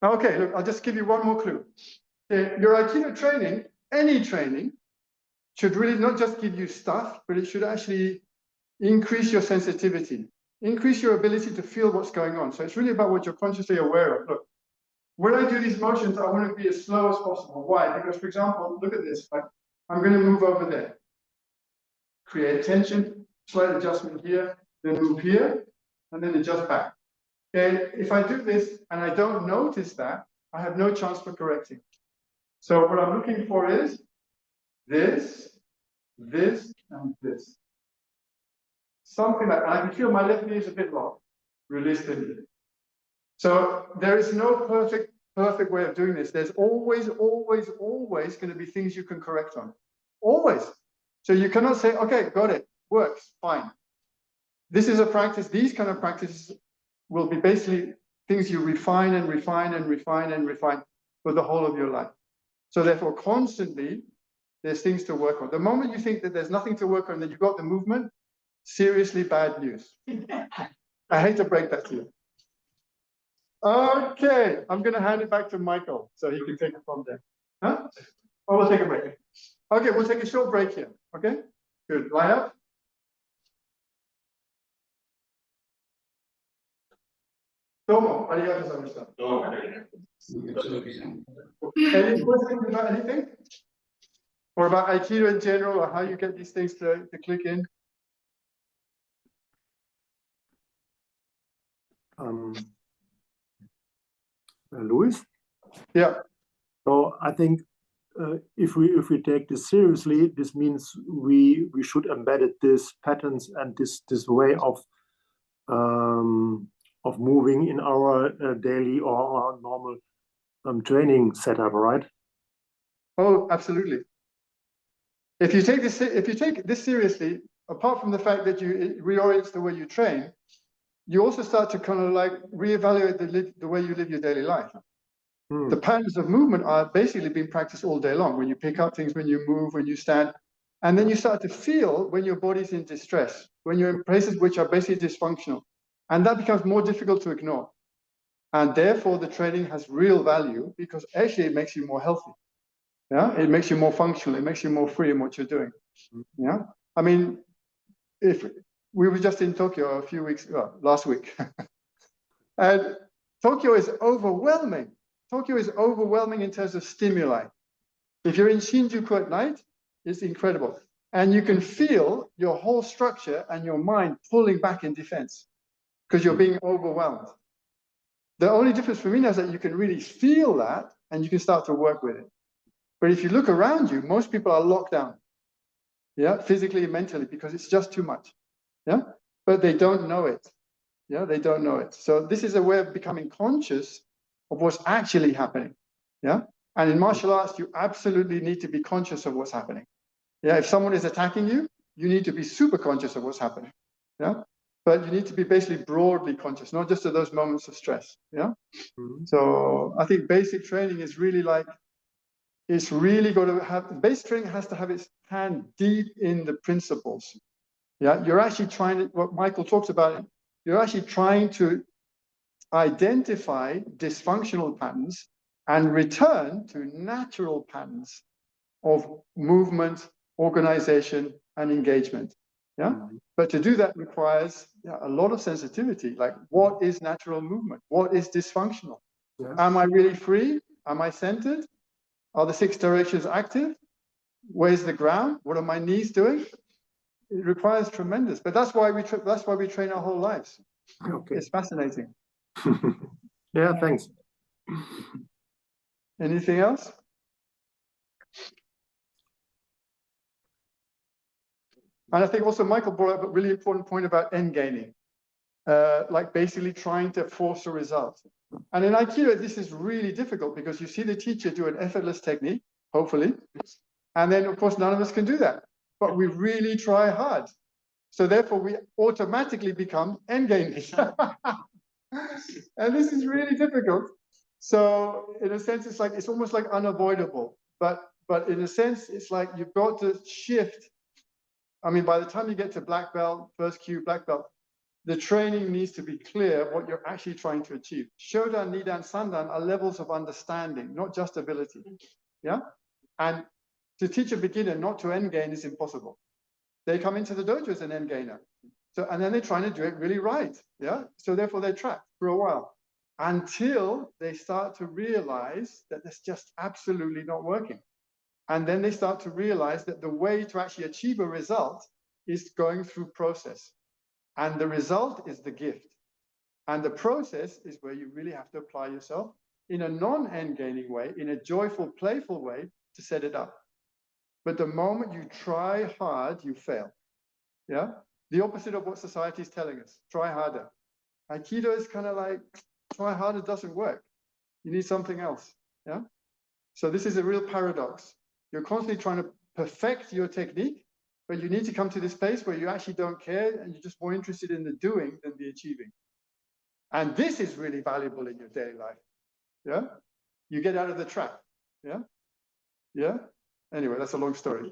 Okay, look, I'll just give you one more clue. Okay, your Aikido training, any training, should really not just give you stuff, but it should actually increase your sensitivity, increase your ability to feel what's going on. So it's really about what you're consciously aware of. Look, when I do these motions, I want to be as slow as possible. Why? Because, for example, look at this. I'm going to move over there. Create tension, slight adjustment here, then move here, and then adjust back. Okay, if I do this and I don't notice that, I have no chance for correcting. So what I'm looking for is this, this, and this. Something like that. I can feel my left knee is a bit locked. Release the knee. So there is no perfect way of doing this. There's always going to be things you can correct on. Always. So you cannot say, okay, got it, works, fine. This is a practice. These kind of practices will be basically things you refine and refine and refine and refine for the whole of your life. So therefore, constantly, there's things to work on. The moment you think that there's nothing to work on, that you've got the movement, seriously bad news. I hate to break that to you. Okay, I'm going to hand it back to Michael so he can take it from there. Huh? Oh, we'll take a break. Okay, we'll take a short break here. Okay, good. Line up. Domo, arigatou gozaimashita. Any questions about anything? Or about Aikido in general, or how you get these things to click in? Lewis? Yeah. So I think if we take this seriously, this means we should embed these patterns and this way of moving in our daily or our normal training setup, right? Oh, absolutely. If you take this seriously, apart from the fact that it reorients the way you train, you also start to kind of like reevaluate the way you live your daily life. The patterns of movement are basically being practiced all day long. When you pick up things, when you move, when you stand, and then you start to feel when your body's in distress, when you're in places which are basically dysfunctional, and that becomes more difficult to ignore. And therefore, the training has real value because actually it makes you more healthy. Yeah, it makes you more functional. It makes you more free in what you're doing. Yeah, I mean, if we were just in Tokyo a few weeks, last week, and Tokyo is overwhelming. Tokyo is overwhelming in terms of stimuli. If you're in Shinjuku at night, it's incredible. And you can feel your whole structure and your mind pulling back in defense because you're being overwhelmed. The only difference for me now is that you can really feel that and you can start to work with it. But if you look around you, most people are locked down, yeah, physically and mentally, because it's just too much, yeah. But they don't know it, yeah. They don't know it. So this is a way of becoming conscious of what's actually happening, yeah. And in martial arts, you absolutely need to be conscious of what's happening, yeah. If someone is attacking you, you need to be super conscious of what's happening, yeah. But you need to be basically broadly conscious, not just at those moments of stress, yeah. So I think basic training is really like. It's really got to have, basic training has to have its hand deep in the principles. Yeah, you're actually trying to, what Michael talks about, you're actually trying to identify dysfunctional patterns and return to natural patterns of movement, organization, and engagement. Yeah, but to do that requires a lot of sensitivity. Like, what is natural movement? What is dysfunctional? Yeah. Am I really free? Am I centered? Are the 6 directions active? Where's the ground? What are my knees doing? It requires tremendous, but that's why we train our whole lives. Okay. It's fascinating. Yeah, thanks. Anything else? And I think also Michael brought up a really important point about end gaining, like basically trying to force a result. And in Aikido, this is really difficult because you see the teacher do an effortless technique, hopefully, and then of course none of us can do that, but we really try hard. So therefore we automatically become end gainers. And this is really difficult. So in a sense, it's almost like unavoidable, but in a sense, it's like you've got to shift. I mean, by the time you get to black belt, first cue, black belt, the training needs to be clear what you're actually trying to achieve. Shodan, Nidan, Sandan are levels of understanding, not just ability. Yeah? And to teach a beginner not to end gain is impossible. They come into the dojo as an end gainer. So, and then they're trying to do it really right. Yeah? So therefore they're trapped for a while until they start to realize that that's just absolutely not working. And then they start to realize that the way to actually achieve a result is going through process. And the result is the gift. And the process is where you really have to apply yourself in a non-end gaining way, in a joyful, playful way to set it up. But the moment you try hard, you fail. Yeah? The opposite of what society is telling us. Try harder. Aikido is kind of like, try harder doesn't work. You need something else. Yeah? So this is a real paradox. You're constantly trying to perfect your technique, but you need to come to this place where you actually don't care and you're just more interested in the doing than the achieving. And this is really valuable in your daily life. Yeah? You get out of the trap. Yeah? Yeah? Anyway, that's a long story.